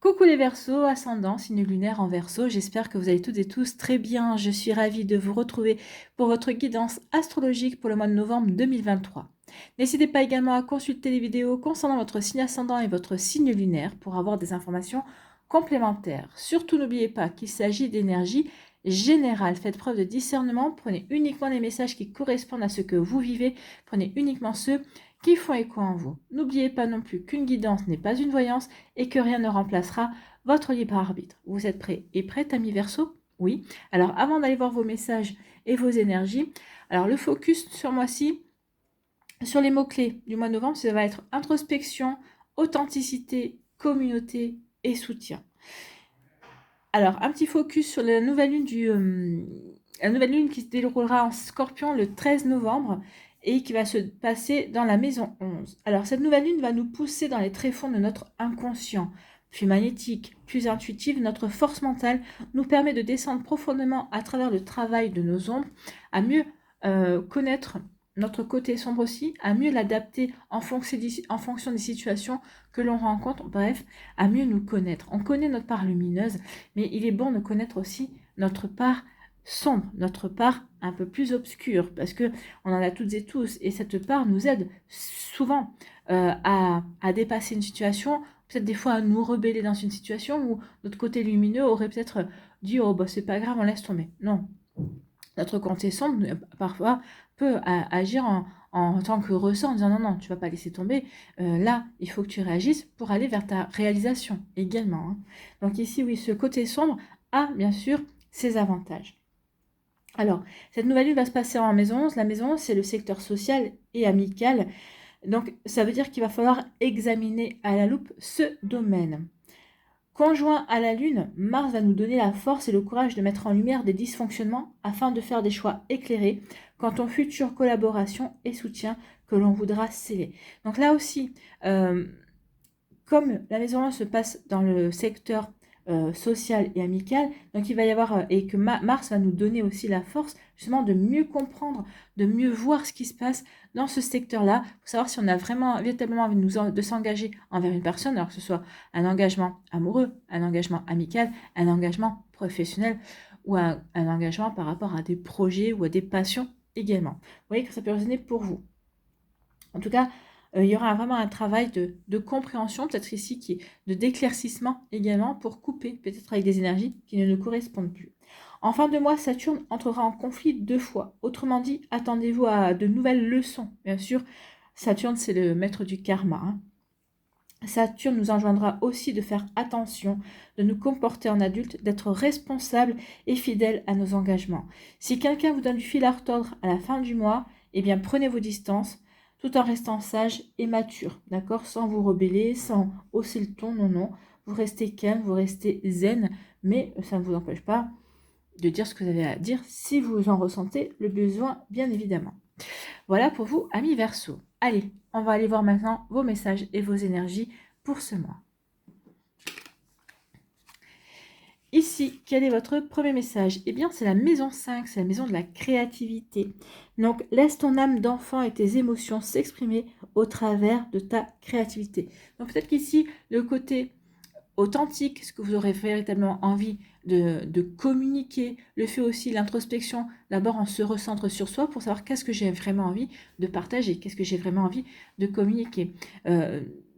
Coucou les Verseaux, ascendant, signe lunaire en Verseau, j'espère que vous allez toutes et tous très bien. Je suis ravie de vous retrouver pour votre guidance astrologique pour le mois de novembre 2023. N'hésitez pas également à consulter les vidéos concernant votre signe ascendant et votre signe lunaire pour avoir des informations complémentaires. Surtout n'oubliez pas qu'il s'agit d'énergie générale. Faites preuve de discernement, prenez uniquement les messages qui correspondent à ce que vous vivez, prenez uniquement ceux qui font écho en vous. N'oubliez pas non plus qu'une guidance n'est pas une voyance et que rien ne remplacera votre libre arbitre. Vous êtes prêts et prêtes, amis Verseau? Oui. Alors, avant d'aller voir vos messages et vos énergies, alors le focus sur moi-ci, sur les mots-clés du mois de novembre, ça va être introspection, authenticité, communauté et soutien. Alors, un petit focus sur la nouvelle lune qui se déroulera en Scorpion le 13 novembre et qui va se passer dans la maison 11. Alors, cette nouvelle lune va nous pousser dans les tréfonds de notre inconscient. Plus magnétique, plus intuitive, notre force mentale nous permet de descendre profondément à travers le travail de nos ombres, à mieux connaître notre côté sombre aussi, à mieux l'adapter en fonction des situations que l'on rencontre, bref, à mieux nous connaître. On connaît notre part lumineuse, mais il est bon de connaître aussi notre part sombre, notre part un peu plus obscure, parce que on en a toutes et tous, et cette part nous aide souvent à dépasser une situation, peut-être des fois à nous rebeller dans une situation où notre côté lumineux aurait peut-être dit oh bah c'est pas grave, on laisse tomber. Non, notre côté sombre parfois peut agir en tant que ressort en disant non, non, tu vas pas laisser tomber. Là, il faut que tu réagisses pour aller vers ta réalisation également. Hein. Donc ici, oui, ce côté sombre a bien sûr ses avantages. Alors, cette nouvelle lune va se passer en maison 11. La maison 11, c'est le secteur social et amical. Donc, ça veut dire qu'il va falloir examiner à la loupe ce domaine. Conjoint à la Lune, Mars va nous donner la force et le courage de mettre en lumière des dysfonctionnements afin de faire des choix éclairés quant aux futures collaborations et soutiens que l'on voudra sceller. Donc là aussi, comme la maison 1 se passe dans le secteur social et amical, donc il va y avoir, et que Mars va nous donner aussi la force justement de mieux comprendre, de mieux voir ce qui se passe dans ce secteur-là, pour savoir si on a vraiment, véritablement envie de s'engager envers une personne, alors que ce soit un engagement amoureux, un engagement amical, un engagement professionnel, ou un engagement par rapport à des projets ou à des passions également. Vous voyez que ça peut résonner pour vous. En tout cas, il y aura vraiment un travail de compréhension, peut-être ici, de d'éclaircissement également, pour couper peut-être avec des énergies qui ne nous correspondent plus. En fin de mois, Saturne entrera en conflit 2 fois. Autrement dit, attendez-vous à de nouvelles leçons. Bien sûr, Saturne, c'est le maître du karma. Hein. Saturne nous enjoindra aussi de faire attention, de nous comporter en adulte, d'être responsable et fidèle à nos engagements. Si quelqu'un vous donne du fil à retordre à la fin du mois, eh bien prenez vos distances, tout en restant sage et mature, d'accord? Sans vous rebeller, sans hausser le ton, non, non. Vous restez calme, vous restez zen, mais ça ne vous empêche pas de dire ce que vous avez à dire si vous en ressentez le besoin, bien évidemment. Voilà pour vous, amis Verseau. Allez, on va aller voir maintenant vos messages et vos énergies pour ce mois. Ici, quel est votre premier message? Eh bien, c'est la maison 5, c'est la maison de la créativité. Donc, laisse ton âme d'enfant et tes émotions s'exprimer au travers de ta créativité. Donc, peut-être qu'ici, le côté authentique, ce que vous aurez véritablement envie de communiquer, le fait aussi, l'introspection, d'abord on se recentre sur soi pour savoir qu'est-ce que j'ai vraiment envie de partager, qu'est-ce que j'ai vraiment envie de communiquer,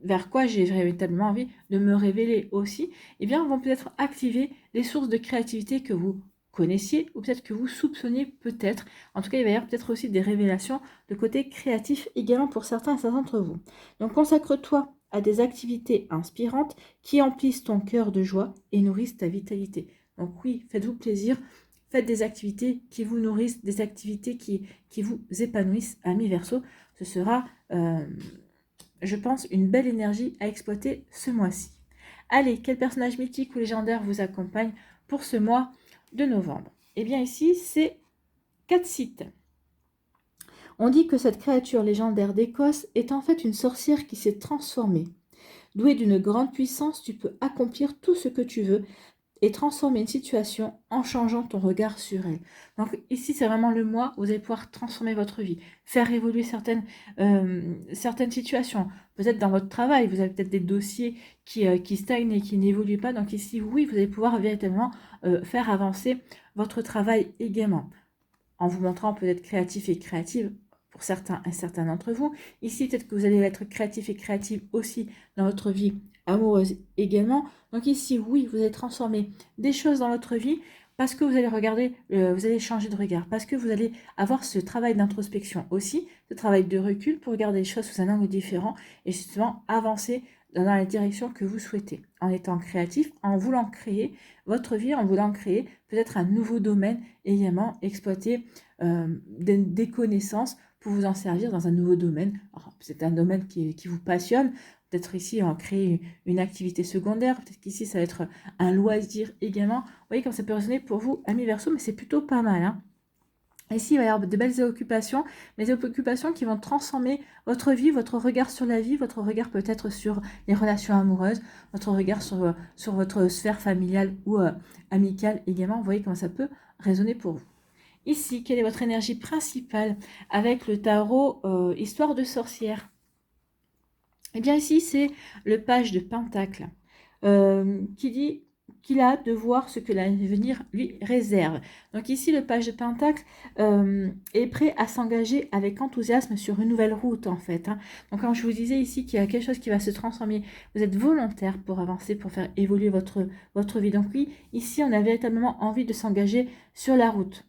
vers quoi j'ai véritablement envie de me révéler aussi, eh bien vont peut-être activer les sources de créativité que vous connaissiez ou peut-être que vous soupçonniez peut-être. En tout cas, il va y avoir peut-être aussi des révélations de côté créatif également pour certains et certains d'entre vous. Donc consacre-toi à des activités inspirantes qui emplissent ton cœur de joie et nourrissent ta vitalité. Donc oui, faites-vous plaisir, faites des activités qui vous nourrissent, des activités qui vous épanouissent, amis Verseau. Ce sera, je pense, une belle énergie à exploiter ce mois-ci. Allez, quel personnage mythique ou légendaire vous accompagne pour ce mois de novembre? Eh bien ici, c'est Catsit. On dit que cette créature légendaire d'Écosse est en fait une sorcière qui s'est transformée. Douée d'une grande puissance, tu peux accomplir tout ce que tu veux et transformer une situation en changeant ton regard sur elle. Donc ici, c'est vraiment le mois où vous allez pouvoir transformer votre vie, faire évoluer certaines situations. Peut-être dans votre travail, vous avez peut-être des dossiers qui stagnent et qui n'évoluent pas. Donc ici, oui, vous allez pouvoir véritablement faire avancer votre travail également, en vous montrant peut-être créatif et créative pour certains et certains d'entre vous. Ici, peut-être que vous allez être créatif et créative aussi dans votre vie amoureuse également. Donc ici, oui, vous allez transformer des choses dans votre vie parce que vous allez regarder, vous allez changer de regard, parce que vous allez avoir ce travail d'introspection aussi, ce travail de recul pour regarder les choses sous un angle différent et justement avancer dans la direction que vous souhaitez, en étant créatif, en voulant créer votre vie, en voulant créer peut-être un nouveau domaine, également exploiter des connaissances pour vous en servir dans un nouveau domaine. C'est un domaine qui vous passionne. Peut-être ici, en créer une activité secondaire. Peut-être qu'ici, ça va être un loisir également. Vous voyez comme ça peut résonner pour vous, amis Verseau, mais c'est plutôt pas mal. Hein. Ici, il va y avoir de belles occupations, mais des occupations qui vont transformer votre vie, votre regard sur la vie, votre regard peut-être sur les relations amoureuses, votre regard sur votre sphère familiale ou amicale également. Vous voyez comment ça peut résonner pour vous. Ici, quelle est votre énergie principale avec le tarot Histoire de sorcière? Eh bien ici, c'est le page de Pentacle qui dit qu'il a hâte de voir ce que l'avenir lui réserve. Donc ici, le page de Pentacle est prêt à s'engager avec enthousiasme sur une nouvelle route en fait. Hein. Donc quand je vous disais ici qu'il y a quelque chose qui va se transformer, vous êtes volontaire pour avancer, pour faire évoluer votre vie. Donc oui, ici, on a véritablement envie de s'engager sur la route.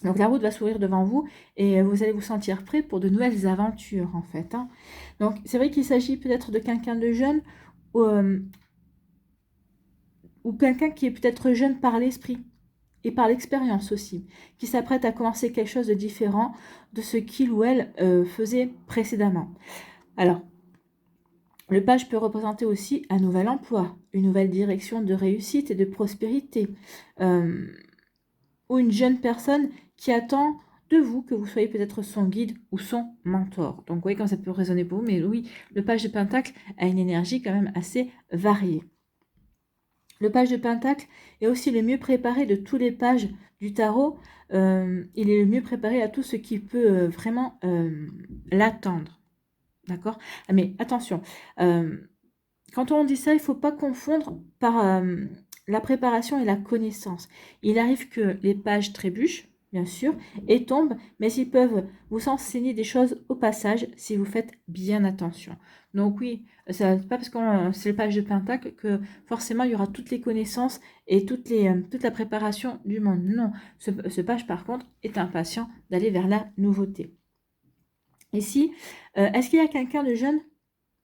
Donc la route va s'ouvrir devant vous et vous allez vous sentir prêt pour de nouvelles aventures en fait. Hein. Donc c'est vrai qu'il s'agit peut-être de quelqu'un de jeune ou quelqu'un qui est peut-être jeune par l'esprit et par l'expérience aussi, qui s'apprête à commencer quelque chose de différent de ce qu'il ou elle faisait précédemment. Alors, le page peut représenter aussi un nouvel emploi, une nouvelle direction de réussite et de prospérité, ou une jeune personne qui attend de vous que vous soyez peut-être son guide ou son mentor. Donc, vous voyez comme ça peut résonner pour vous, mais oui, le page de Pentacle a une énergie quand même assez variée. Le page de Pentacle est aussi le mieux préparé de tous les pages du tarot. Il est le mieux préparé à tout ce qui peut vraiment l'attendre. D'accord? Mais attention, quand on dit ça, il ne faut pas confondre par la préparation et la connaissance. Il arrive que les pages trébuchent, bien sûr, et tombent, mais ils peuvent vous enseigner des choses au passage si vous faites bien attention. Donc oui, ce n'est pas parce que c'est le page de Pentacle que forcément il y aura toutes les connaissances et toute la préparation du monde. Non, ce page par contre est impatient d'aller vers la nouveauté. Ici, est-ce qu'il y a quelqu'un de jeune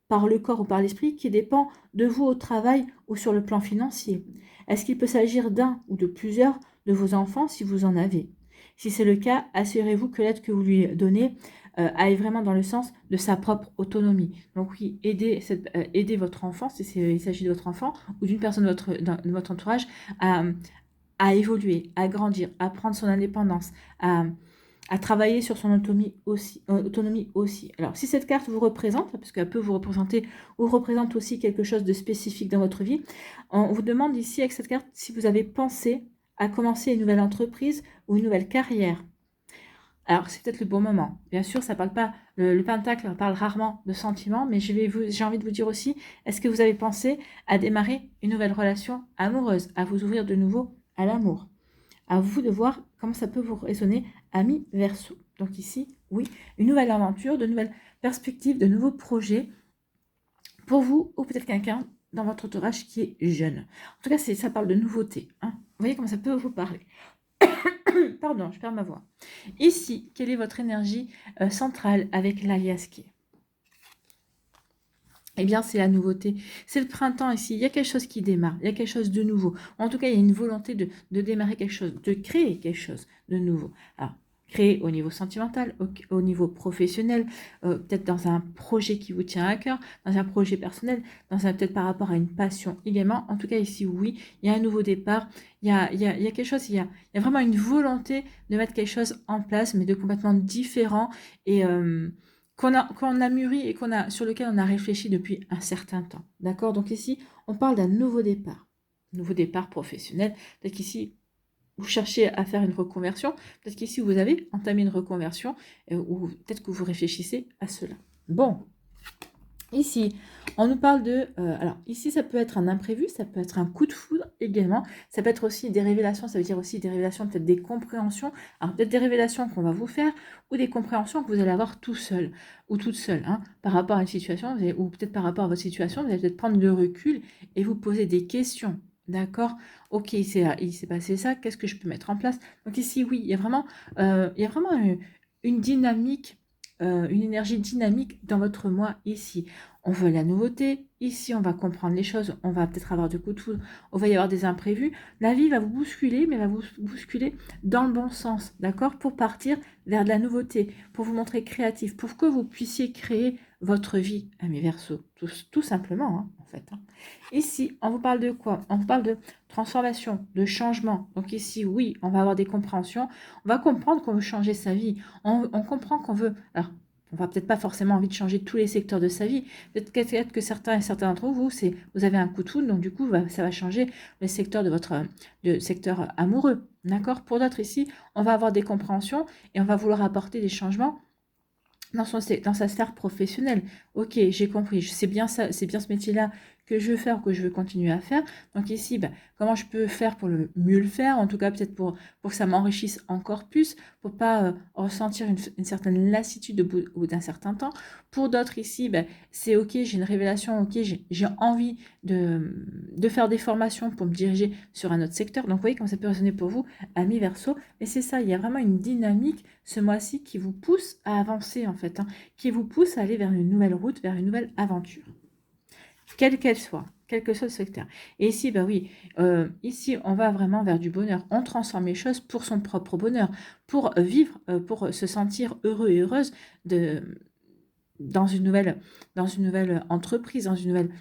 par le corps ou par l'esprit qui dépend de vous au travail ou sur le plan financier? Est-ce qu'il peut s'agir d'un ou de plusieurs de vos enfants si vous en avez? Si c'est le cas, assurez-vous que l'aide que vous lui donnez aille vraiment dans le sens de sa propre autonomie. Donc oui, aidez votre enfant, si il s'agit de votre enfant ou d'une personne de votre entourage, à évoluer, à grandir, à prendre son indépendance, à travailler sur son autonomie aussi. Alors, si cette carte vous représente, parce qu'elle peut vous représenter ou représente aussi quelque chose de spécifique dans votre vie, on vous demande ici avec cette carte si vous avez pensé à commencer une nouvelle entreprise ou une nouvelle carrière. Alors, c'est peut-être le bon moment. Bien sûr, ça parle pas, le pentacle parle rarement de sentiments, mais j'ai envie de vous dire aussi, est-ce que vous avez pensé à démarrer une nouvelle relation amoureuse, à vous ouvrir de nouveau à l'amour? À vous de voir comment ça peut vous résonner, amis Verseau. Donc ici, oui, une nouvelle aventure, de nouvelles perspectives, de nouveaux projets pour vous ou peut-être quelqu'un dans votre entourage qui est jeune. En tout cas, ça parle de nouveauté. Hein. Vous voyez comment ça peut vous parler. Pardon, je perds ma voix. Ici, quelle est votre énergie centrale avec l'aliasqué? Eh bien, c'est la nouveauté. C'est le printemps ici. Il y a quelque chose qui démarre. Il y a quelque chose de nouveau. En tout cas, il y a une volonté de démarrer quelque chose, de créer quelque chose de nouveau. Alors, créer au niveau sentimental, au niveau professionnel, peut-être dans un projet qui vous tient à cœur, dans un projet personnel, peut-être par rapport à une passion également. En tout cas, ici, oui, il y a un nouveau départ. Il y a quelque chose, il y a vraiment une volonté de mettre quelque chose en place, mais de complètement différent et qu'on a mûri et sur lequel on a réfléchi depuis un certain temps. D'accord? Donc ici, on parle d'un nouveau départ. nouveau départ professionnel. Peut-être qu'ici, vous cherchez à faire une reconversion. Peut-être qu'ici, vous avez entamé une reconversion ou peut-être que vous réfléchissez à cela. Bon, ici, on nous parle de... alors, ici, ça peut être un imprévu, ça peut être un coup de foudre également. Ça peut être aussi des révélations, ça veut dire aussi des révélations, peut-être des compréhensions. Alors, peut-être des révélations qu'on va vous faire ou des compréhensions que vous allez avoir tout seul ou toute seule par rapport à une situation, ou peut-être par rapport à votre situation, vous allez peut-être prendre le recul et vous poser des questions. D'accord? Ok, il s'est passé ça, qu'est-ce que je peux mettre en place? Donc ici, oui, il y a vraiment une dynamique, une énergie dynamique dans votre moi ici. On veut la nouveauté, ici on va comprendre les choses, on va peut-être avoir du coup de foudre, on va y avoir des imprévus. La vie va vous bousculer, mais va vous bousculer dans le bon sens, d'accord? Pour partir vers de la nouveauté, pour vous montrer créatif, pour que vous puissiez créer votre vie, amis Verseaux, tout simplement, en fait. Ici, on vous parle de quoi? On vous parle de transformation, de changement. Donc ici, oui, on va avoir des compréhensions. On va comprendre qu'on veut changer sa vie. On comprend qu'on veut... Alors, on va peut-être pas forcément envie de changer tous les secteurs de sa vie. Peut-être que certains d'entre vous, vous avez un coup de foudre, donc du coup, ça va changer le secteur de votre secteur amoureux. D'accord? Pour d'autres ici, on va avoir des compréhensions et on va vouloir apporter des changements dans sa sphère professionnelle. Ok, j'ai compris, c'est bien ça, c'est bien ce métier-là que je veux faire, que je veux continuer à faire. Donc ici, comment je peux faire pour mieux le faire, en tout cas peut-être pour que ça m'enrichisse encore plus, pour pas ressentir une certaine lassitude au bout d'un certain temps. Pour d'autres ici, c'est ok, j'ai une révélation, ok, j'ai envie de faire des formations pour me diriger sur un autre secteur. Donc vous voyez comment ça peut résonner pour vous, amis Verseau. Mais c'est ça, il y a vraiment une dynamique ce mois-ci qui vous pousse à avancer en fait, qui vous pousse à aller vers une nouvelle route, vers une nouvelle aventure, quelle qu'elle soit, quel que soit le secteur. Et ici, oui, ici, on va vraiment vers du bonheur. On transforme les choses pour son propre bonheur, pour vivre, pour se sentir heureux et heureuse dans une nouvelle entreprise, dans une nouvelle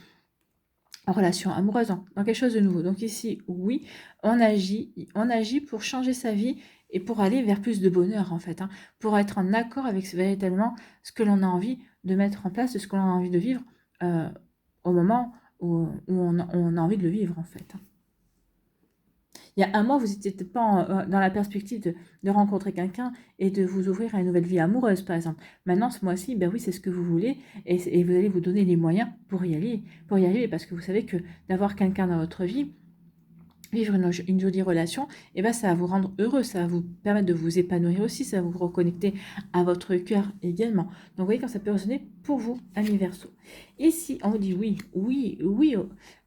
relation amoureuse, dans quelque chose de nouveau. Donc ici, oui, on agit pour changer sa vie et pour aller vers plus de bonheur, en fait, pour être en accord avec véritablement ce que l'on a envie de mettre en place, de ce que l'on a envie de vivre au moment où on a envie de le vivre, en fait. Il y a un mois, vous n'étiez peut-être pas dans la perspective de rencontrer quelqu'un et de vous ouvrir à une nouvelle vie amoureuse, par exemple. Maintenant, ce mois-ci, oui, c'est ce que vous voulez et vous allez vous donner les moyens pour y arriver, parce que vous savez que d'avoir quelqu'un dans votre vie, vivre une jolie relation, ça va vous rendre heureux, ça va vous permettre de vous épanouir aussi, ça va vous reconnecter à votre cœur également. Donc, vous voyez quand ça peut résonner pour vous, amis Verseau. Et si on vous dit oui, oui, oui,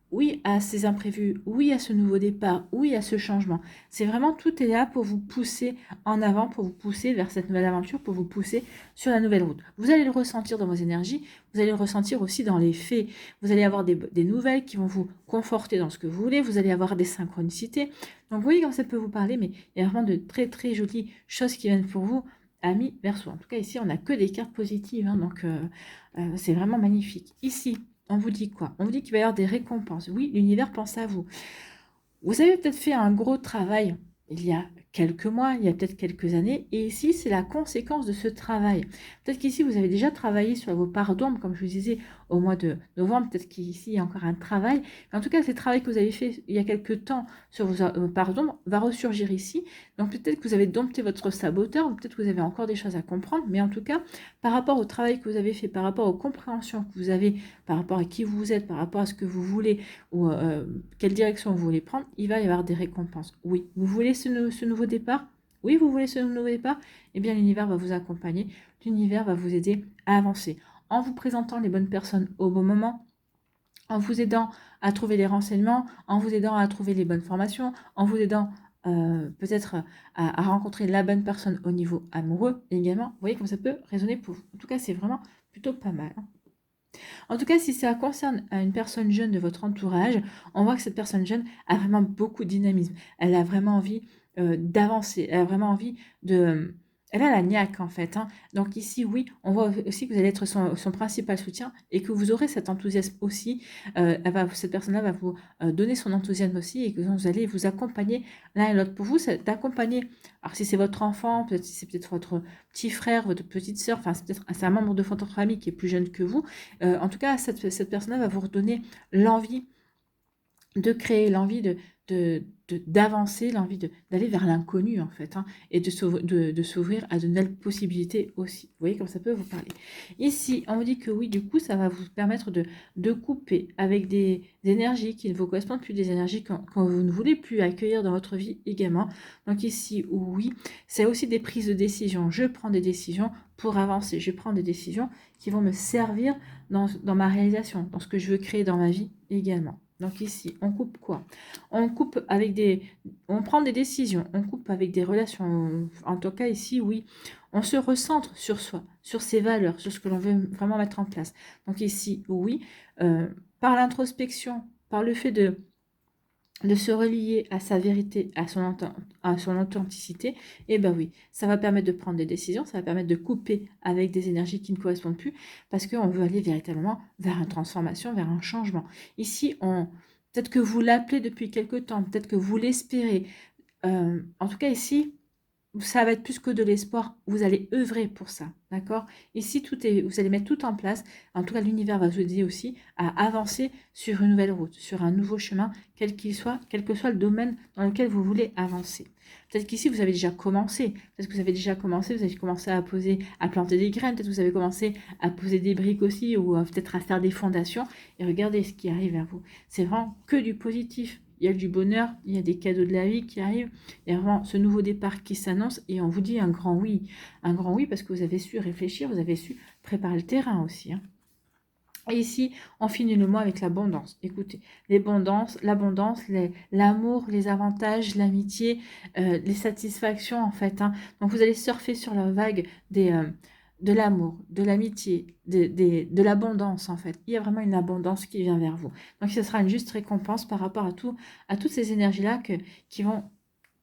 oui à ces imprévus, oui à ce nouveau départ, oui à ce changement, c'est vraiment tout est là pour vous pousser en avant, pour vous pousser vers cette nouvelle aventure, pour vous pousser sur la nouvelle route. Vous allez le ressentir dans vos énergies, vous allez le ressentir aussi dans les faits. Vous allez avoir des nouvelles qui vont vous conforter dans ce que vous voulez, vous allez avoir des synchronicités. Donc vous voyez comme ça peut vous parler, mais il y a vraiment de très très jolies choses qui viennent pour vous, amis Verseau. En tout cas ici on n'a que des cartes positives, donc c'est vraiment magnifique. Ici, on vous dit quoi? On vous dit qu'il va y avoir des récompenses. Oui, l'univers pense à vous. Vous avez peut-être fait un gros travail il y a quelques mois, il y a peut-être quelques années, et ici, c'est la conséquence de ce travail. Peut-être qu'ici, vous avez déjà travaillé sur vos parts d'ombre, comme je vous disais, au mois de novembre, peut-être qu'ici, il y a encore un travail. Mais en tout cas, ce travail que vous avez fait il y a quelques temps sur vos parts d'ombre va ressurgir ici. Donc peut-être que vous avez dompté votre saboteur, ou peut-être que vous avez encore des choses à comprendre, mais en tout cas, par rapport au travail que vous avez fait, par rapport aux compréhensions que vous avez, par rapport à qui vous êtes, par rapport à ce que vous voulez, ou quelle direction vous voulez prendre, il va y avoir des récompenses. Oui, vous voulez ce nouveau départ? Oui, vous voulez ce nouveau départ? Eh bien, l'univers va vous accompagner, l'univers va vous aider à avancer. En vous présentant les bonnes personnes au bon moment, en vous aidant à trouver les renseignements, en vous aidant à trouver les bonnes formations, en vous aidant peut-être à rencontrer la bonne personne au niveau amoureux également. Vous voyez comme ça peut résonner pour vous. En tout cas, c'est vraiment plutôt pas mal. En tout cas, si ça concerne une personne jeune de votre entourage, on voit que cette personne jeune a vraiment beaucoup de dynamisme. Elle a vraiment envie d'avancer. Elle a vraiment envie de... Elle a la niaque en fait. Donc ici, oui, on voit aussi que vous allez être son principal soutien et que vous aurez cet enthousiasme aussi. Cette personne-là va vous donner son enthousiasme aussi et que vous allez vous accompagner l'un et l'autre. Pour vous, c'est d'accompagner. Alors si c'est votre enfant, peut-être si c'est peut-être votre petit frère, votre petite sœur, enfin c'est un membre de votre famille qui est plus jeune que vous. En tout cas, cette personne-là va vous redonner l'envie de créer, l'envie d'avancer, l'envie d'aller vers l'inconnu en fait, hein, et de s'ouvrir à de nouvelles possibilités aussi. Vous voyez comme ça peut vous parler. Ici, on vous dit que oui, du coup, ça va vous permettre de couper avec des énergies qui ne vous correspondent plus, des énergies que vous ne voulez plus accueillir dans votre vie également. Donc ici, oui, c'est aussi des prises de décision. Je prends des décisions pour avancer. Je prends des décisions qui vont me servir dans ma réalisation, dans ce que je veux créer dans ma vie également. Donc ici, on coupe quoi? On coupe avec on prend des décisions, on coupe avec des relations. En tout cas ici, oui, on se recentre sur soi, sur ses valeurs, sur ce que l'on veut vraiment mettre en place. Donc ici, oui, par l'introspection, par le fait de se relier à sa vérité, à son authenticité, et ben oui, ça va permettre de prendre des décisions, ça va permettre de couper avec des énergies qui ne correspondent plus, parce qu'on veut aller véritablement vers une transformation, vers un changement. Ici, peut-être que vous l'appelez depuis quelque temps, peut-être que vous l'espérez. En tout cas, ici, ça va être plus que de l'espoir, vous allez œuvrer pour ça, d'accord? Ici, vous allez mettre tout en place. En tout cas, l'univers va vous aider aussi à avancer sur une nouvelle route, sur un nouveau chemin, quel qu'il soit, quel que soit le domaine dans lequel vous voulez avancer. Peut-être qu'ici, vous avez déjà commencé. Peut-être que vous avez déjà commencé, vous avez commencé à planter des graines. Peut-être que vous avez commencé à poser des briques aussi, ou peut-être à faire des fondations. Et regardez ce qui arrive vers vous. C'est vraiment que du positif. Il y a du bonheur, il y a des cadeaux de la vie qui arrivent. Il y a vraiment ce nouveau départ qui s'annonce et on vous dit un grand oui. Un grand oui parce que vous avez su réfléchir, vous avez su préparer le terrain aussi, hein. Et ici, on finit le mois avec l'abondance. Écoutez, l'abondance, l'amour, les avantages, l'amitié, les satisfactions en fait, hein. Donc vous allez surfer sur la vague de l'amour, de l'amitié, de l'abondance en fait. Il y a vraiment une abondance qui vient vers vous. Donc ce sera une juste récompense par rapport à toutes ces énergies-là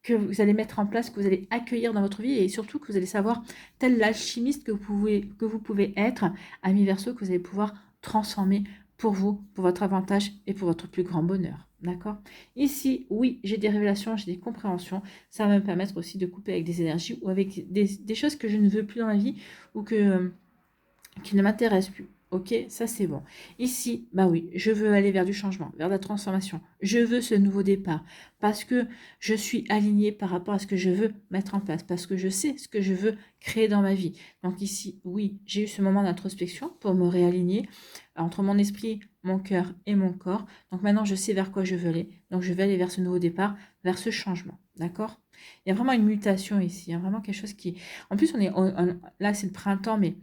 que vous allez mettre en place, que vous allez accueillir dans votre vie et surtout que vous allez savoir, tel l'alchimiste que vous pouvez être, ami Verseau, que vous allez pouvoir transformer pour vous, pour votre avantage et pour votre plus grand bonheur. D'accord? Ici, oui, j'ai des révélations, j'ai des compréhensions. Ça va me permettre aussi de couper avec des énergies ou avec des choses que je ne veux plus dans ma vie ou qui ne m'intéressent plus. Ok, ça c'est bon. Ici, bah oui, je veux aller vers du changement, vers la transformation. Je veux ce nouveau départ parce que je suis alignée par rapport à ce que je veux mettre en place, parce que je sais ce que je veux créer dans ma vie. Donc ici, oui, j'ai eu ce moment d'introspection pour me réaligner entre mon esprit, mon cœur et mon corps. Donc maintenant, je sais vers quoi je veux aller. Donc je vais aller vers ce nouveau départ, vers ce changement. D'accord? Il y a vraiment une mutation ici, hein, vraiment quelque chose qui... En plus, là, c'est le printemps, mais...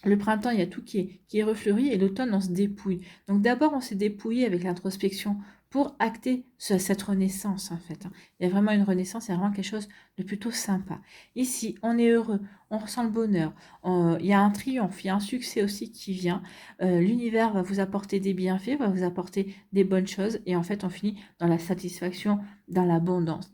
Le printemps, il y a tout qui est refleuri et l'automne, on se dépouille. Donc d'abord, on s'est dépouillé avec l'introspection pour acter cette renaissance, en fait, hein. Il y a vraiment une renaissance, il y a vraiment quelque chose de plutôt sympa. Ici, on est heureux, on ressent le bonheur, il y a un triomphe, il y a un succès aussi qui vient. L'univers va vous apporter des bienfaits, va vous apporter des bonnes choses et en fait, on finit dans la satisfaction, dans l'abondance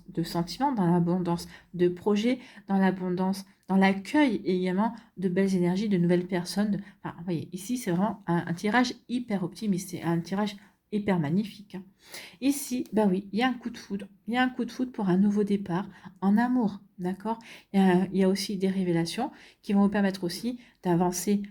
de sentiments, dans l'abondance de projets, dans l'abondance dans l'accueil également de belles énergies, de nouvelles personnes. Enfin, vous voyez, ici, c'est vraiment un tirage hyper optimiste, c'est un tirage hyper magnifique, hein. Ici, bah oui, il y a un coup de foudre. Il y a un coup de foudre pour un nouveau départ en amour, d'accord? Il y a aussi des révélations qui vont vous permettre aussi d'avancer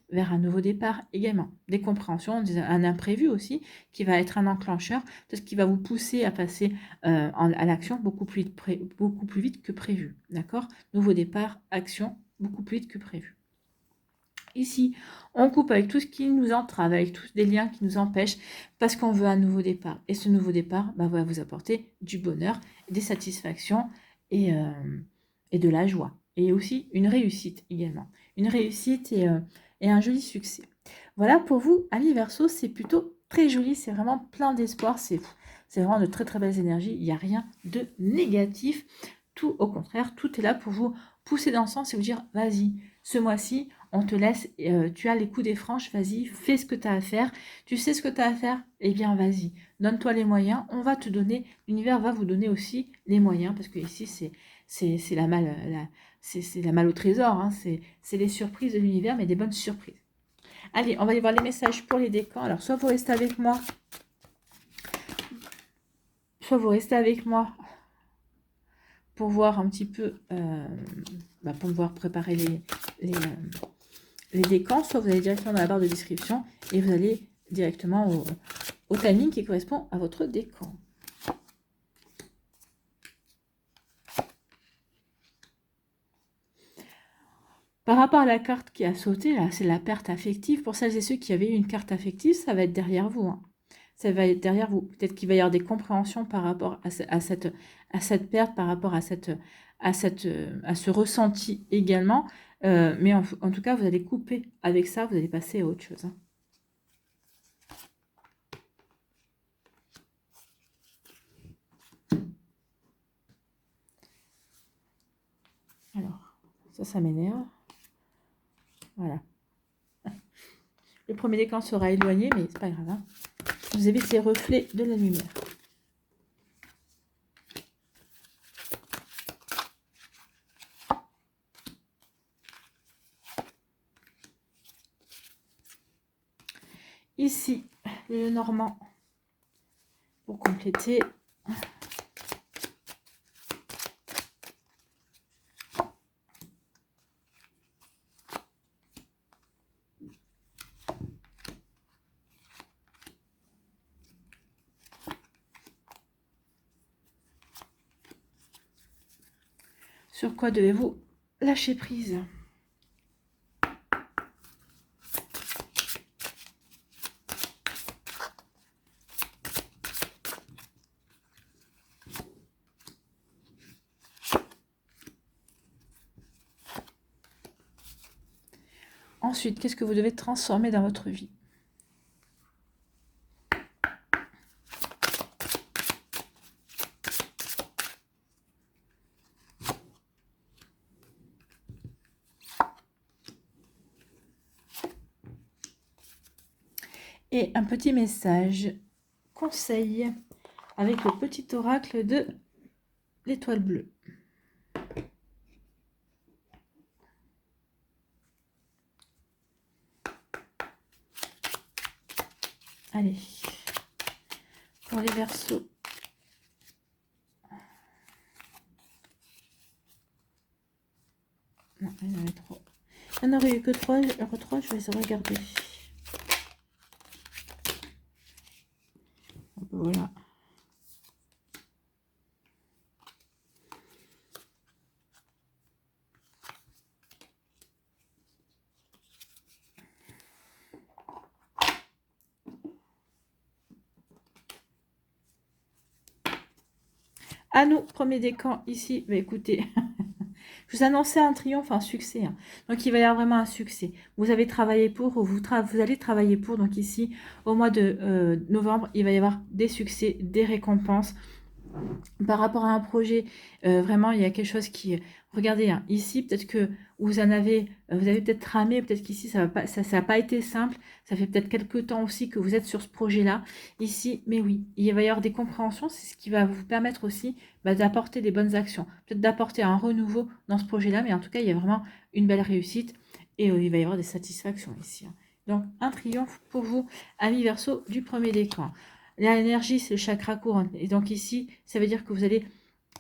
vers un nouveau départ également. Des compréhensions, un imprévu aussi, qui va être un enclencheur, peut-être qui va vous pousser à passer à l'action beaucoup plus vite que prévu, d'accord? Nouveau départ, action, beaucoup plus vite que prévu. Ici, on coupe avec tout ce qui nous entrave, avec tous des liens qui nous empêchent, parce qu'on veut un nouveau départ. Et ce nouveau départ va vous apporter du bonheur, des satisfactions et de la joie. Et aussi une réussite également. Une réussite et un joli succès. Voilà pour vous, amis Verseau, c'est plutôt très joli, c'est vraiment plein d'espoir, c'est vraiment de très très belles énergies, il n'y a rien de négatif. Tout au contraire, tout est là pour vous pousser dans le sens et vous dire, vas-y, ce mois-ci, on te laisse, tu as les coups des franches, vas-y, fais ce que tu as à faire. Tu sais ce que tu as à faire? Eh bien, vas-y, donne-toi les moyens. On va te donner, l'univers va vous donner aussi les moyens, parce que ici, c'est la malle au trésor, hein, c'est les surprises de l'univers, mais des bonnes surprises. Allez, on va aller voir les messages pour les décans. Alors, soit vous restez avec moi, pour voir un petit peu, pour pouvoir préparer les décans, soit vous allez directement dans la barre de description et vous allez directement au timing qui correspond à votre décan. Par rapport à la carte qui a sauté, là, c'est la perte affective. Pour celles et ceux qui avaient eu une carte affective, ça va être derrière vous. Hein. Ça va être derrière vous. Peut-être qu'il va y avoir des compréhensions par rapport à cette perte, par rapport à ce ressenti également. Mais en tout cas, vous allez couper avec ça, vous allez passer à autre chose. Hein. Alors, ça m'énerve. Voilà. Le premier décan sera éloigné, mais c'est pas grave. Hein. Vous avez ces reflets de la lumière. Ici, le Normand pour compléter. Sur quoi devez-vous lâcher prise? Ensuite, qu'est-ce que vous devez transformer dans votre vie? Et un petit message, conseil, avec le petit oracle de l'étoile bleue. Allez, pour les Verseaux. Non, il y en avait trop. Il n'y en aurait eu que 3, je vais les regarder. Voilà. À nous, premier décan ici. Bah, écoutez, je vous annonçais un triomphe, un succès. Hein. Donc, il va y avoir vraiment un succès. Vous avez travaillé pour, vous allez travailler pour. Donc, ici, au mois de novembre, il va y avoir des succès, des récompenses. Par rapport à un projet, vraiment, il y a quelque chose qui... Regardez, hein, ici, peut-être que vous avez peut-être tramé, peut-être qu'ici, ça n'a pas été simple. Ça fait peut-être quelques temps aussi que vous êtes sur ce projet-là. Ici, mais oui, il va y avoir des compréhensions. C'est ce qui va vous permettre aussi d'apporter des bonnes actions. Peut-être d'apporter un renouveau dans ce projet-là. Mais en tout cas, il y a vraiment une belle réussite. Et il va y avoir des satisfactions ici. Hein. Donc, un triomphe pour vous, amis Verseau, du premier décan. L'énergie, c'est le chakra couronne. Et donc ici, ça veut dire que vous allez...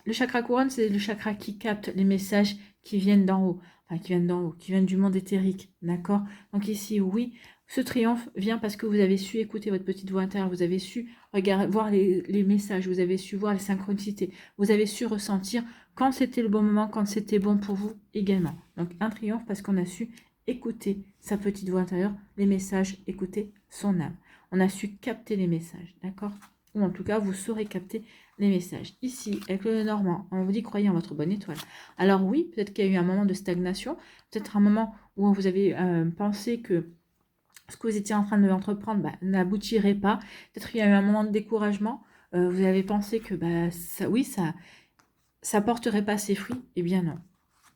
Le chakra couronne, c'est le chakra qui capte les messages qui viennent d'en haut. Enfin, qui viennent d'en haut, qui viennent du monde éthérique. D'accord? Donc ici, oui, ce triomphe vient parce que vous avez su écouter votre petite voix intérieure. Vous avez su voir les messages. Vous avez su voir les synchronicités. Vous avez su ressentir quand c'était le bon moment, quand c'était bon pour vous également. Donc un triomphe parce qu'on a su écouter sa petite voix intérieure, les messages, écouter son âme. On a su capter les messages, d'accord? Ou en tout cas, vous saurez capter les messages. Ici, avec le Normand, on vous dit croyez en votre bonne étoile. Alors oui, peut-être qu'il y a eu un moment de stagnation, peut-être un moment où vous avez pensé que ce que vous étiez en train de entreprendre n'aboutirait pas. Peut-être qu'il y a eu un moment de découragement. Vous avez pensé que ça porterait pas ses fruits. Eh bien non.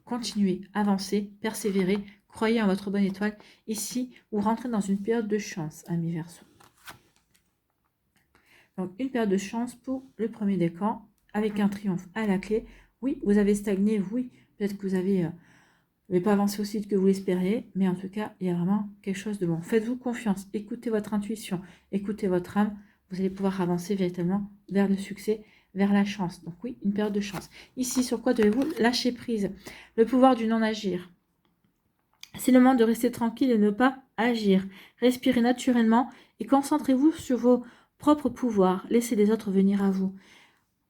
Continuez, avancez, persévérez, croyez en votre bonne étoile. Ici, vous rentrez dans une période de chance, amis Verseau. Donc, une période de chance pour le premier décan, avec un triomphe à la clé. Oui, vous avez stagné, oui, peut-être que vous n'avez pas avancé aussi vite que vous l'espériez, mais en tout cas, il y a vraiment quelque chose de bon. Faites-vous confiance, écoutez votre intuition, écoutez votre âme, vous allez pouvoir avancer véritablement vers le succès, vers la chance. Donc oui, une période de chance. Ici, sur quoi devez-vous lâcher prise? Le pouvoir du non-agir. C'est le moment de rester tranquille et ne pas agir. Respirez naturellement et concentrez-vous sur vos propre pouvoir. Laissez les autres venir à vous.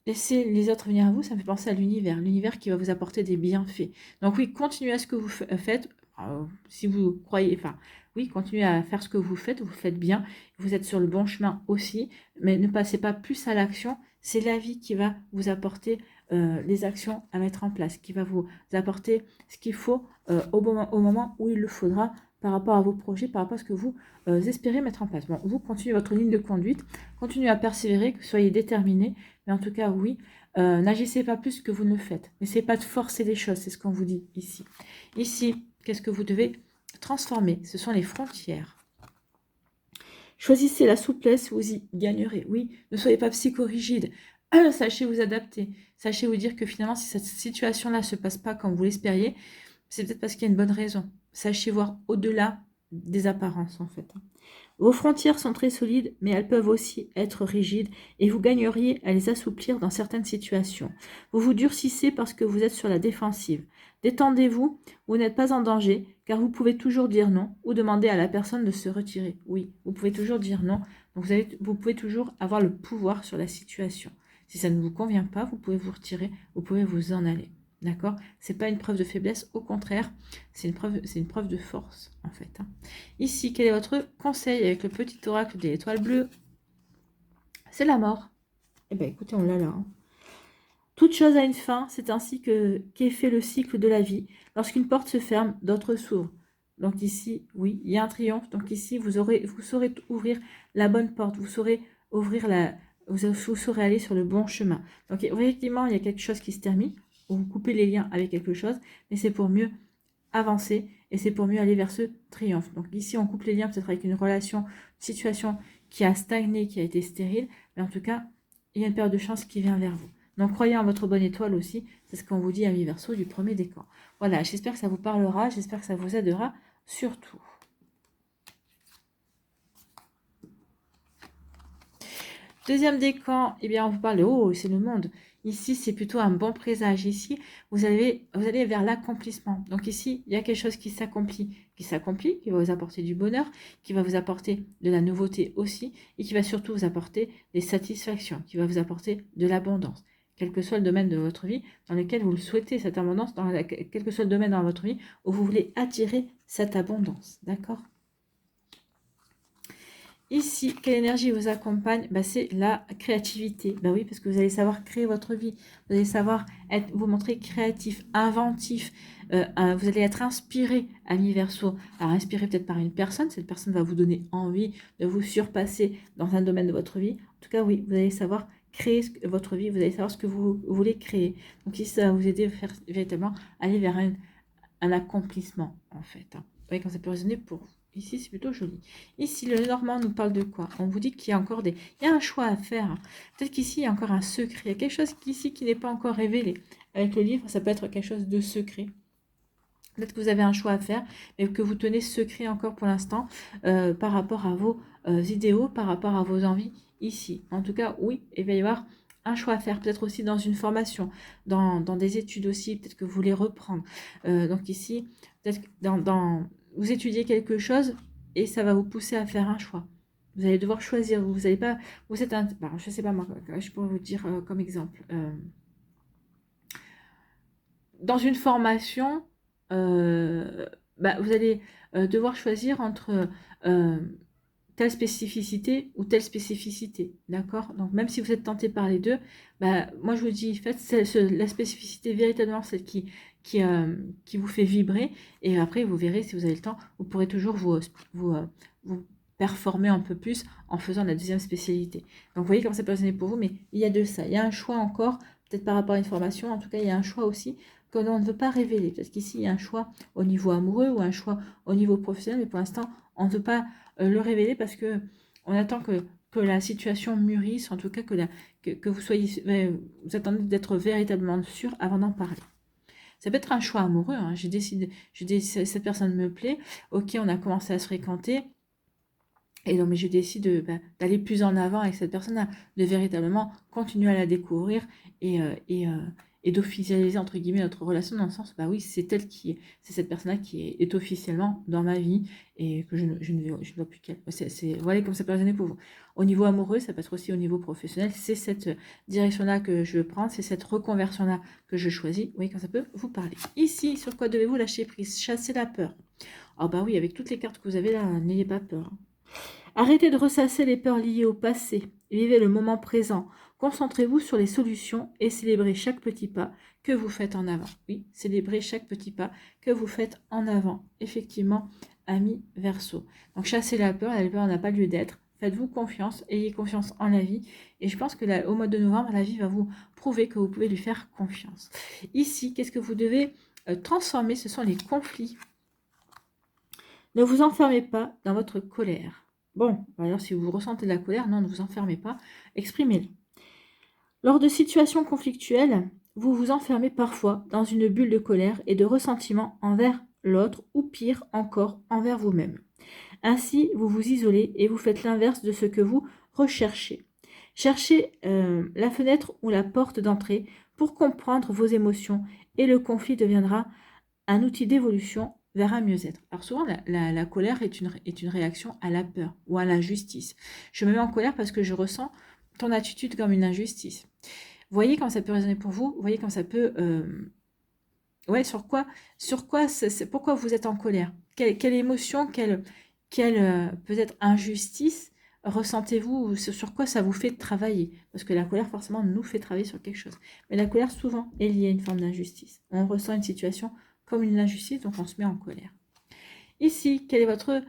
Laissez les autres venir à vous, ça me fait penser à l'univers qui va vous apporter des bienfaits. Donc oui, continuez à ce que vous faites, si vous croyez, enfin oui, continuez à faire ce que vous faites bien, vous êtes sur le bon chemin aussi, mais ne passez pas plus à l'action, c'est la vie qui va vous apporter les actions à mettre en place, qui va vous apporter ce qu'il faut au moment où il le faudra par rapport à vos projets, par rapport à ce que vous espérez mettre en place. Bon, vous continuez votre ligne de conduite, continuez à persévérer, soyez déterminés, mais en tout cas, oui, n'agissez pas plus que vous ne le faites. N'essayez pas de forcer les choses, c'est ce qu'on vous dit ici. Ici, qu'est-ce que vous devez transformer? Ce sont les frontières. Choisissez la souplesse, vous y gagnerez. Oui, ne soyez pas psychorigide. Sachez vous adapter. Sachez vous dire que finalement, si cette situation-là ne se passe pas comme vous l'espériez, c'est peut-être parce qu'il y a une bonne raison. Sachez voir au-delà des apparences, en fait. Vos frontières sont très solides, mais elles peuvent aussi être rigides et vous gagneriez à les assouplir dans certaines situations. Vous vous durcissez parce que vous êtes sur la défensive. Détendez-vous, vous n'êtes pas en danger, car vous pouvez toujours dire non ou demander à la personne de se retirer. Oui, vous pouvez toujours dire non, donc vous pouvez toujours avoir le pouvoir sur la situation. Si ça ne vous convient pas, vous pouvez vous retirer, vous pouvez vous en aller. D'accord? C'est pas une preuve de faiblesse, au contraire, c'est une preuve de force, en fait. Ici, quel est votre conseil avec le petit oracle de l'étoile bleue? C'est la mort. Eh bien, écoutez, on l'a là. Toute chose a une fin, c'est ainsi qu'est fait le cycle de la vie. Lorsqu'une porte se ferme, d'autres s'ouvrent. Donc ici, oui, il y a un triomphe. Donc ici, vous saurez ouvrir la bonne porte. Vous saurez vous saurez aller sur le bon chemin. Donc effectivement, il y a quelque chose qui se termine. Vous coupez les liens avec quelque chose, mais c'est pour mieux avancer et c'est pour mieux aller vers ce triomphe. Donc ici, on coupe les liens peut-être avec une relation, une situation qui a stagné, qui a été stérile, mais en tout cas, il y a une période de chance qui vient vers vous. Donc croyez en votre bonne étoile aussi, c'est ce qu'on vous dit à mi-verso du premier décan. Voilà, j'espère que ça vous parlera, j'espère que ça vous aidera surtout. Deuxième décan, eh bien on vous parle de oh, c'est le monde. Ici, c'est plutôt un bon présage. Ici, vous allez vers l'accomplissement. Donc ici, il y a quelque chose qui s'accomplit, qui va vous apporter du bonheur, qui va vous apporter de la nouveauté aussi, et qui va surtout vous apporter des satisfactions, qui va vous apporter de l'abondance. Quel que soit le domaine de votre vie dans lequel vous le souhaitez, cette abondance, quel que soit le domaine dans votre vie où vous voulez attirer cette abondance. D'accord ? Ici, quelle énergie vous accompagne? C'est la créativité. Oui, parce que vous allez savoir créer votre vie. Vous allez savoir vous montrer créatif, inventif. Vous allez être inspiré à mi-verso. Alors, inspiré peut-être par une personne. Cette personne va vous donner envie de vous surpasser dans un domaine de votre vie. En tout cas, oui, vous allez savoir créer votre vie. Vous allez savoir ce que vous voulez créer. Donc ici, ça va vous aider véritablement à aller vers un accomplissement, en fait. Vous voyez, quand ça peut résonner pour vous. Ici, c'est plutôt joli. Ici, le Normand nous parle de quoi? On vous dit qu'il y a encore il y a un choix à faire. Peut-être qu'ici, il y a encore un secret. Il y a quelque chose ici qui n'est pas encore révélé. Avec le livre, ça peut être quelque chose de secret. Peut-être que vous avez un choix à faire, mais que vous tenez secret encore pour l'instant par rapport à vos idéaux, par rapport à vos envies ici. En tout cas, oui, il va y avoir un choix à faire, peut-être aussi dans une formation, dans des études aussi, peut-être que vous voulez reprendre. Donc ici, peut-être vous étudiez quelque chose et ça va vous pousser à faire un choix. Vous allez devoir choisir. Vous n'allez pas. Vous êtes je sais pas moi. Je pourrais vous dire comme exemple. Dans une formation, vous allez devoir choisir entre telle spécificité ou telle spécificité, d'accord? Donc même si vous êtes tenté par les deux, moi je vous dis, faites la spécificité véritablement celle qui vous fait vibrer, et après vous verrez si vous avez le temps, vous pourrez toujours vous performer un peu plus en faisant la deuxième spécialité. Donc vous voyez comment ça peut résonner pour vous, mais il y a de ça, il y a un choix encore, peut-être par rapport à une formation, en tout cas il y a un choix aussi que l'on ne veut pas révéler, parce qu'ici il y a un choix au niveau amoureux ou un choix au niveau professionnel, mais pour l'instant on ne veut pas le révéler parce que on attend que la situation mûrisse, en tout cas que vous soyez, vous attendez d'être véritablement sûr avant d'en parler. Ça peut être un choix amoureux, hein. J'ai décidé, cette personne me plaît, ok, on a commencé à se fréquenter, et donc mais je décide d'aller plus en avant avec cette personne-là, de véritablement continuer à la découvrir et et d'officialiser entre guillemets notre relation dans le sens, bah oui, c'est elle qui est, c'est cette personne-là qui est officiellement dans ma vie et que je ne vois plus qu'elle. Voilà comme ça peut résonner pour vous. Au niveau amoureux, ça peut être aussi au niveau professionnel, c'est cette direction-là que je veux prendre, c'est cette reconversion-là que je choisis. Vous voyez quand ça peut vous parler. Ici, sur quoi devez-vous lâcher prise? Chasser la peur. Ah bah oui, avec toutes les cartes que vous avez là, n'ayez pas peur. Arrêtez de ressasser les peurs liées au passé. Vivez le moment présent. Concentrez-vous sur les solutions et célébrez chaque petit pas que vous faites en avant. Oui, célébrez chaque petit pas que vous faites en avant. Effectivement, ami Verseau. Donc chassez la peur n'a pas lieu d'être. Faites-vous confiance, ayez confiance en la vie. Et je pense que là, au mois de novembre, la vie va vous prouver que vous pouvez lui faire confiance. Ici, qu'est-ce que vous devez transformer? Ce sont les conflits. Ne vous enfermez pas dans votre colère. Bon, alors si vous ressentez de la colère, non, ne vous enfermez pas, exprimez-le. Lors de situations conflictuelles, vous vous enfermez parfois dans une bulle de colère et de ressentiment envers l'autre ou pire encore envers vous-même. Ainsi, vous vous isolez et vous faites l'inverse de ce que vous recherchez. Cherchez la fenêtre ou la porte d'entrée pour comprendre vos émotions et le conflit deviendra un outil d'évolution vers un mieux-être. Alors souvent, la colère est une réaction à la peur ou à l'injustice. Je me mets en colère parce que je ressens ton attitude comme une injustice. Voyez quand ça peut résonner pour vous, voyez quand ça peut... Ouais, pourquoi vous êtes en colère? Quelle émotion, quelle peut-être injustice ressentez-vous? Sur quoi ça vous fait travailler? Parce que la colère, forcément, nous fait travailler sur quelque chose. Mais la colère, souvent, est liée à une forme d'injustice. On ressent une situation comme une injustice, donc on se met en colère. Ici, quel est votre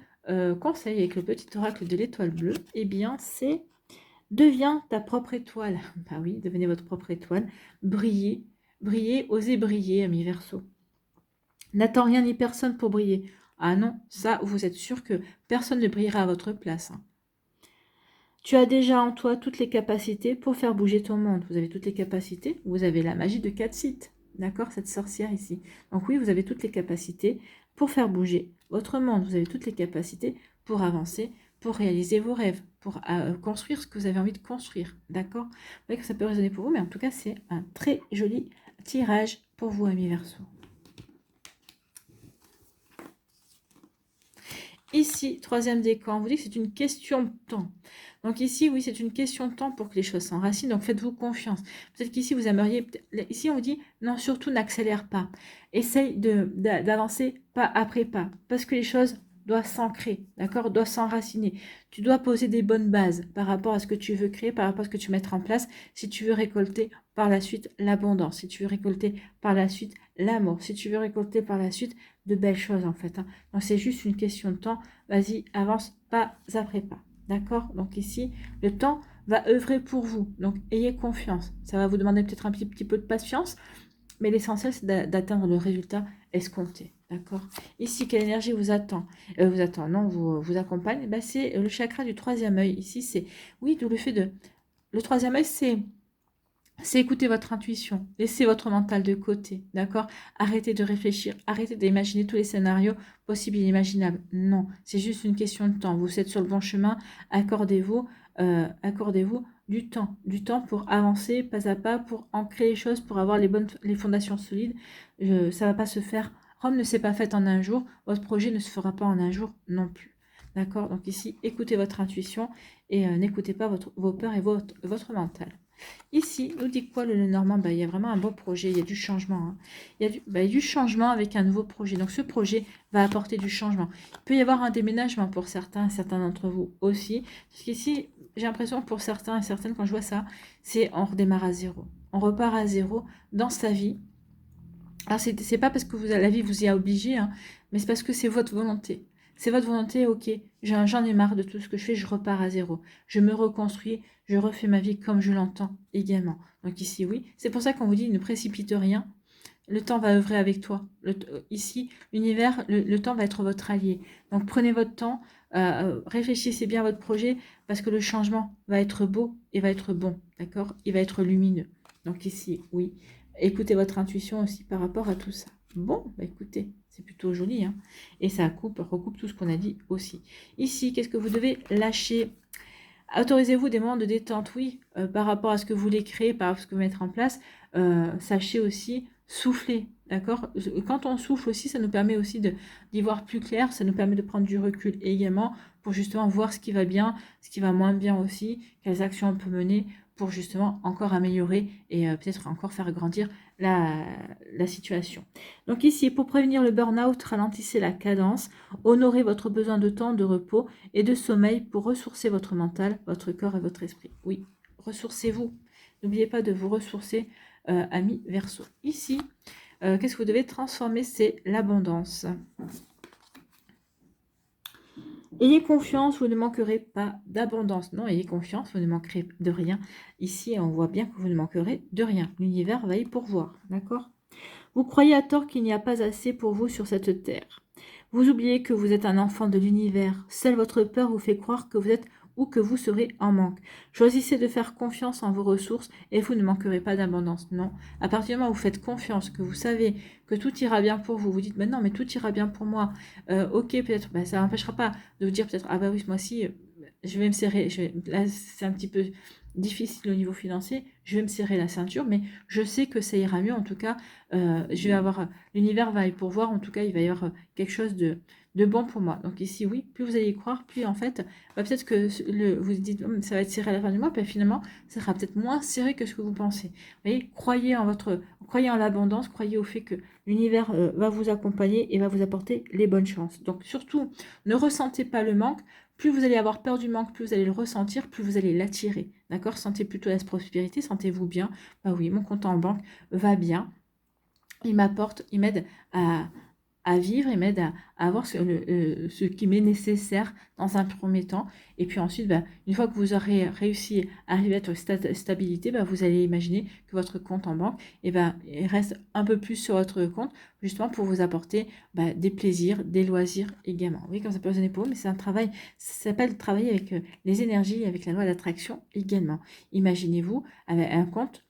conseil avec le petit oracle de l'étoile bleue? Eh bien, c'est deviens ta propre étoile. Bah oui, devenez votre propre étoile. Brillez, brillez, osez briller, ami Verseau. N'attends rien ni personne pour briller. Ah non, ça, vous êtes sûr que personne ne brillera à votre place. Hein. Tu as déjà en toi toutes les capacités pour faire bouger ton monde. Vous avez toutes les capacités. Vous avez la magie de Katsit. D'accord, cette sorcière ici. Donc oui, vous avez toutes les capacités pour faire bouger votre monde. Vous avez toutes les capacités pour avancer, pour réaliser vos rêves, pour construire ce que vous avez envie de construire. D'accord? Vous voyez que ça peut résonner pour vous, mais en tout cas, c'est un très joli tirage pour vous, amis Verseau. Ici, troisième décan, on vous dit que c'est une question de temps. Donc ici, oui, c'est une question de temps pour que les choses s'enracinent. Donc faites-vous confiance. Peut-être qu'ici, vous aimeriez... Ici, on vous dit, non, surtout n'accélère pas. Essaye d'avancer pas après pas. Parce que les choses doivent s'ancrer, d'accord? Doivent s'enraciner. Tu dois poser des bonnes bases par rapport à ce que tu veux créer, par rapport à ce que tu veux mettre en place, si tu veux récolter par la suite l'abondance, si tu veux récolter par la suite l'amour, si tu veux récolter par la suite de belles choses en fait. Hein. Donc c'est juste une question de temps. Vas-y, avance pas après pas. D'accord? Donc ici, le temps va œuvrer pour vous. Donc ayez confiance. Ça va vous demander peut-être un petit peu de patience, mais l'essentiel, c'est d'atteindre le résultat escompté. D'accord? Ici, quelle énergie vous attend? Vous accompagne. Ben, c'est le chakra du troisième œil. Ici, c'est... Oui, d'où le fait de... Le troisième œil, c'est écouter votre intuition, laissez votre mental de côté, d'accord? Arrêtez de réfléchir, arrêtez d'imaginer tous les scénarios possibles et imaginables. Non, c'est juste une question de temps. Vous êtes sur le bon chemin, accordez-vous du temps pour avancer pas à pas, pour ancrer les choses, pour avoir les fondations solides. Ça va pas se faire. Rome ne s'est pas faite en un jour, votre projet ne se fera pas en un jour non plus. D'accord? Donc ici, écoutez votre intuition et n'écoutez pas vos peurs et votre mental. Ici, nous dit quoi le Normand? Il y a vraiment un beau projet, il y a du changement. Hein. Il y a du changement avec un nouveau projet. Donc ce projet va apporter du changement. Il peut y avoir un déménagement pour certains d'entre vous aussi. Parce qu'ici, j'ai l'impression pour certains et certaines, quand je vois ça, c'est on redémarre à zéro. On repart à zéro dans sa vie. Alors c'est pas parce que la vie vous y a obligé, hein, mais c'est parce que c'est votre volonté. C'est votre volonté, ok, j'en ai marre de tout ce que je fais, je repars à zéro. Je me reconstruis, je refais ma vie comme je l'entends également. Donc ici, oui, c'est pour ça qu'on vous dit ne précipite rien. Le temps va œuvrer avec toi. Ici, l'univers, le temps va être votre allié. Donc prenez votre temps, réfléchissez bien à votre projet parce que le changement va être beau et va être bon, d'accord? Il va être lumineux. Donc ici, oui, écoutez votre intuition aussi par rapport à tout ça. Bon, bah écoutez, c'est plutôt joli, hein. Et ça recoupe tout ce qu'on a dit aussi. Ici, qu'est-ce que vous devez lâcher? Autorisez-vous des moments de détente, oui, par rapport à ce que vous voulez créer, par rapport à ce que vous mettez en place. Sachez aussi souffler, d'accord? Quand on souffle aussi, ça nous permet aussi d'y voir plus clair, ça nous permet de prendre du recul également pour justement voir ce qui va bien, ce qui va moins bien aussi, quelles actions on peut mener pour justement encore améliorer et peut-être encore faire grandir la situation. Donc ici, pour prévenir le burn-out, ralentissez la cadence, honorez votre besoin de temps, de repos et de sommeil pour ressourcer votre mental, votre corps et votre esprit. Oui, ressourcez-vous. N'oubliez pas de vous ressourcer, amis Verseau. Ici, qu'est-ce que vous devez transformer? C'est l'abondance. Ayez confiance, vous ne manquerez pas d'abondance. Non, ayez confiance, vous ne manquerez de rien. Ici, on voit bien que vous ne manquerez de rien. L'univers va y pourvoir, d'accord? Vous croyez à tort qu'il n'y a pas assez pour vous sur cette terre. Vous oubliez que vous êtes un enfant de l'univers. Seule votre peur vous fait croire que vous êtes ou que vous serez en manque. Choisissez de faire confiance en vos ressources et vous ne manquerez pas d'abondance. Non. À partir du moment où vous faites confiance, que vous savez que tout ira bien pour vous, vous dites, mais non, mais tout ira bien pour moi. Ok, peut-être, ça n'empêchera pas de vous dire peut-être, ah bah oui, ce mois-ci, je vais me serrer. Là, c'est un petit peu difficile au niveau financier. Je vais me serrer la ceinture, mais je sais que ça ira mieux. En tout cas, je vais avoir, l'univers va y pourvoir. En tout cas, il va y avoir quelque chose de bon pour moi. Donc ici, oui, plus vous allez y croire, plus en fait, peut-être que vous dites, ça va être serré à la fin du mois, puis finalement, ça sera peut-être moins serré que ce que vous pensez. Vous voyez, croyez en l'abondance, croyez au fait que l'univers va vous accompagner et va vous apporter les bonnes chances. Donc surtout, ne ressentez pas le manque. Plus vous allez avoir peur du manque, plus vous allez le ressentir, plus vous allez l'attirer. D'accord? Sentez plutôt la prospérité, sentez-vous bien. Bah oui, mon compte en banque va bien. Il m'apporte, il m'aide à vivre, il m'aide à avoir ce qui m'est nécessaire dans un premier temps. Et puis ensuite, une fois que vous aurez réussi à arriver à votre stabilité, vous allez imaginer que votre compte en banque, il reste un peu plus sur votre compte, justement pour vous apporter des plaisirs, des loisirs également. Oui, comme ça peut résonner pour vous, mais c'est un travail, ça s'appelle travailler avec les énergies, avec la loi d'attraction également. Imaginez-vous avec un compte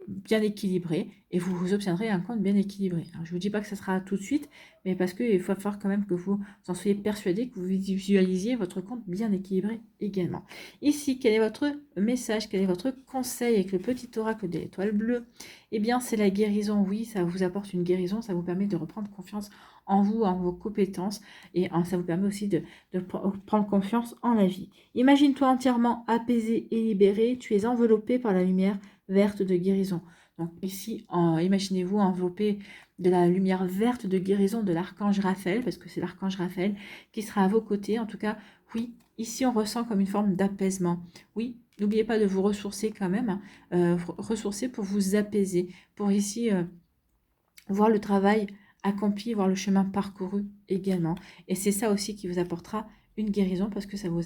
bien équilibré et vous obtiendrez un compte bien équilibré. Alors, je ne vous dis pas que ça sera tout de suite, mais parce qu'il va falloir quand même que vous en soyez persuadé, que vous visualisiez votre compte bien équilibré également. Ici, quel est votre message, quel est votre conseil avec le petit oracle de l'étoile bleue? Eh bien, c'est la guérison. Oui, ça vous apporte une guérison, ça vous permet de reprendre confiance en vous, en vos compétences, et ça vous permet aussi de prendre confiance en la vie. Imagine-toi entièrement apaisé et libéré, tu es enveloppé par la lumière verte de guérison. Donc ici, imaginez-vous enveloppé de la lumière verte de guérison de l'archange Raphaël, parce que c'est l'archange Raphaël qui sera à vos côtés. En tout cas, oui, ici on ressent comme une forme d'apaisement. Oui, n'oubliez pas de vous ressourcer quand même, ressourcer pour vous apaiser, pour ici voir le travail accompli, voir le chemin parcouru également. Et c'est ça aussi qui vous apportera une guérison, parce que ça vous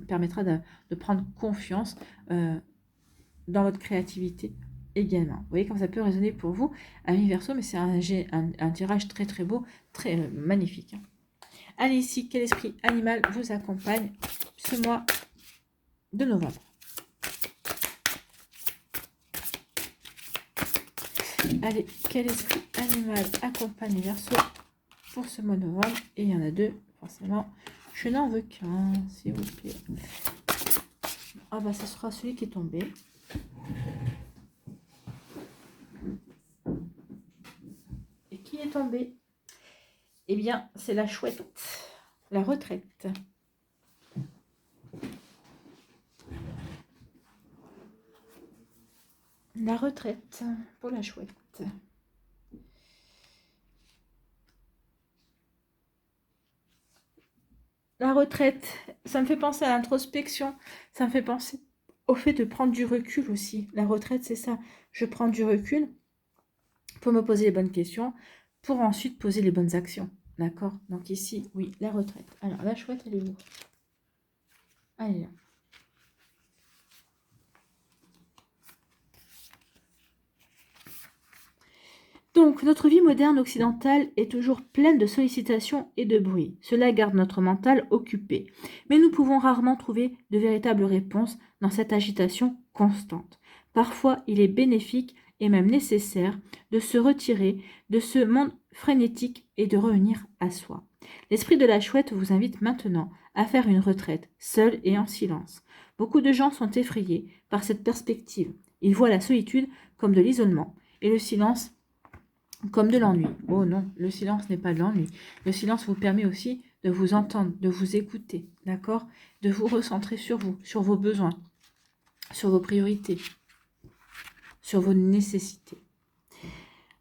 permettra de prendre confiance dans votre créativité également. Vous voyez comme ça peut résonner pour vous, amis Verseau, mais c'est un tirage très très beau, très magnifique. Allez, ici, quel esprit animal vous accompagne ce mois de novembre? Allez, quel esprit animal accompagne les Verseaux pour ce mois de novembre? Et il y en a deux, forcément. Je n'en veux qu'un, s'il vous plaît. Ah bah, ce sera celui qui est tombé. Et qui est tombé? Eh bien, c'est la chouette, la retraite. La retraite pour la chouette. La retraite, ça me fait penser à l'introspection, ça me fait penser au fait de prendre du recul aussi. La retraite, c'est ça. Je prends du recul pour me poser les bonnes questions, pour ensuite poser les bonnes actions. D'accord? Donc ici, oui, la retraite. Alors, la chouette, elle est où? Allez, là. Donc, notre vie moderne occidentale est toujours pleine de sollicitations et de bruit. Cela garde notre mental occupé. Mais nous pouvons rarement trouver de véritables réponses dans cette agitation constante. Parfois, il est bénéfique et même nécessaire de se retirer de ce monde frénétique et de revenir à soi. L'esprit de la chouette vous invite maintenant à faire une retraite, seul et en silence. Beaucoup de gens sont effrayés par cette perspective. Ils voient la solitude comme de l'isolement et le silence comme de l'ennui. Oh non, le silence n'est pas de l'ennui. Le silence vous permet aussi de vous entendre, de vous écouter, d'accord? De vous recentrer sur vous, sur vos besoins, sur vos priorités, sur vos nécessités.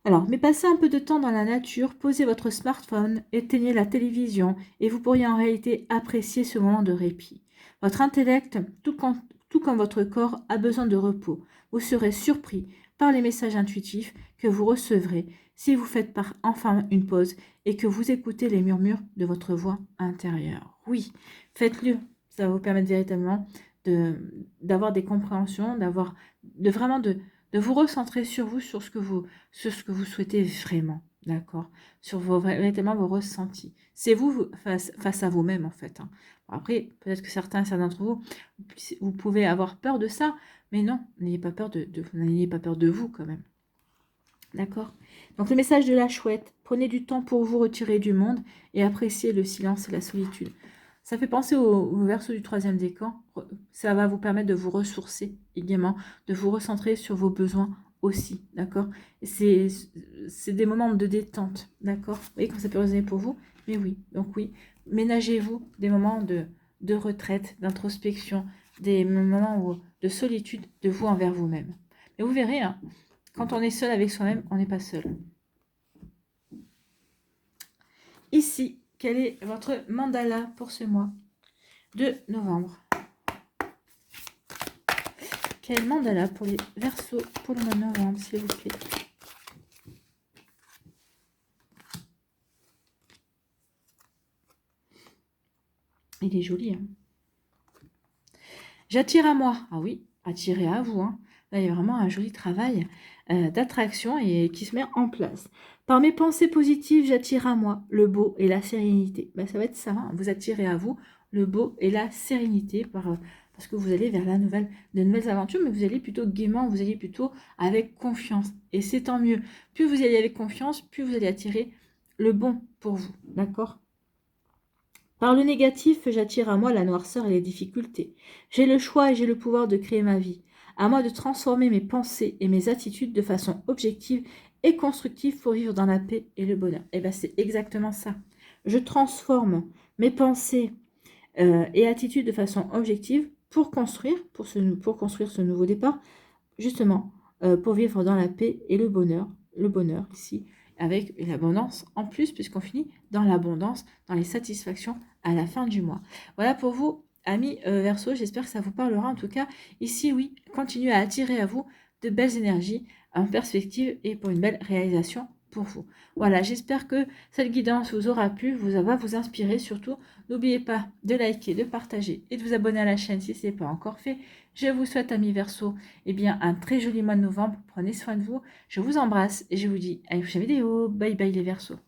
Alors, mais passez un peu de temps dans la nature, posez votre smartphone, éteignez la télévision et vous pourriez en réalité apprécier ce moment de répit. Votre intellect, tout comme votre corps, a besoin de repos. Vous serez surpris par les messages intuitifs que vous recevrez si vous faites enfin une pause et que vous écoutez les murmures de votre voix intérieure. Oui, faites-le. Ça va vous permettre véritablement d'avoir des compréhensions, de vous recentrer sur vous, sur ce que vous souhaitez vraiment, d'accord? Sur véritablement vos ressentis. C'est vous face à vous-même, en fait. Hein. Bon, après, peut-être que certains d'entre vous, vous pouvez avoir peur de ça, mais non, n'ayez pas peur n'ayez pas peur de vous, quand même. D'accord? Donc, le message de la chouette, prenez du temps pour vous retirer du monde et apprécier le silence et la solitude. Ça fait penser au verso du 3e décan. Ça va vous permettre de vous ressourcer également, de vous recentrer sur vos besoins aussi, d'accord? C'est des moments de détente, d'accord? Vous voyez comment ça peut résonner pour vous? Mais oui, donc oui, ménagez-vous des moments de retraite, d'introspection, des moments de solitude de vous envers vous-même. Mais vous verrez, hein, quand on est seul avec soi-même, on n'est pas seul. Ici, quel est votre mandala pour ce mois de novembre? Quel mandala pour les Verseaux pour le mois de novembre, s'il vous plaît? Il est joli, hein? J'attire à moi. Ah oui, attirer à vous, hein. Là, il y a vraiment un joli travail d'attraction et qui se met en place. Par mes pensées positives, j'attire à moi le beau et la sérénité. Ben, ça va être ça, hein. Vous attirez à vous le beau et la sérénité parce que vous allez vers de nouvelles aventures, mais vous allez plutôt gaiement, vous allez plutôt avec confiance. Et c'est tant mieux. Plus vous allez avec confiance, plus vous allez attirer le bon pour vous. D'accord? Par le négatif, j'attire à moi la noirceur et les difficultés. J'ai le choix et j'ai le pouvoir de créer ma vie. À moi de transformer mes pensées et mes attitudes de façon objective et constructive pour vivre dans la paix et le bonheur. Et bien c'est exactement ça. Je transforme mes pensées et attitudes de façon objective pour construire ce nouveau départ, justement, pour vivre dans la paix et le bonheur ici, avec l'abondance en plus, puisqu'on finit dans l'abondance, dans les satisfactions à la fin du mois. Voilà pour vous, amis Verseau, j'espère que ça vous parlera. En tout cas, ici, oui, continuez à attirer à vous de belles énergies en perspective et pour une belle réalisation pour vous. Voilà, j'espère que cette guidance vous aura plu, va vous inspirer. Surtout, n'oubliez pas de liker, de partager et de vous abonner à la chaîne si ce n'est pas encore fait. Je vous souhaite, amis Verseau, un très joli mois de novembre. Prenez soin de vous. Je vous embrasse et je vous dis à une prochaine vidéo. Bye bye les Verseaux.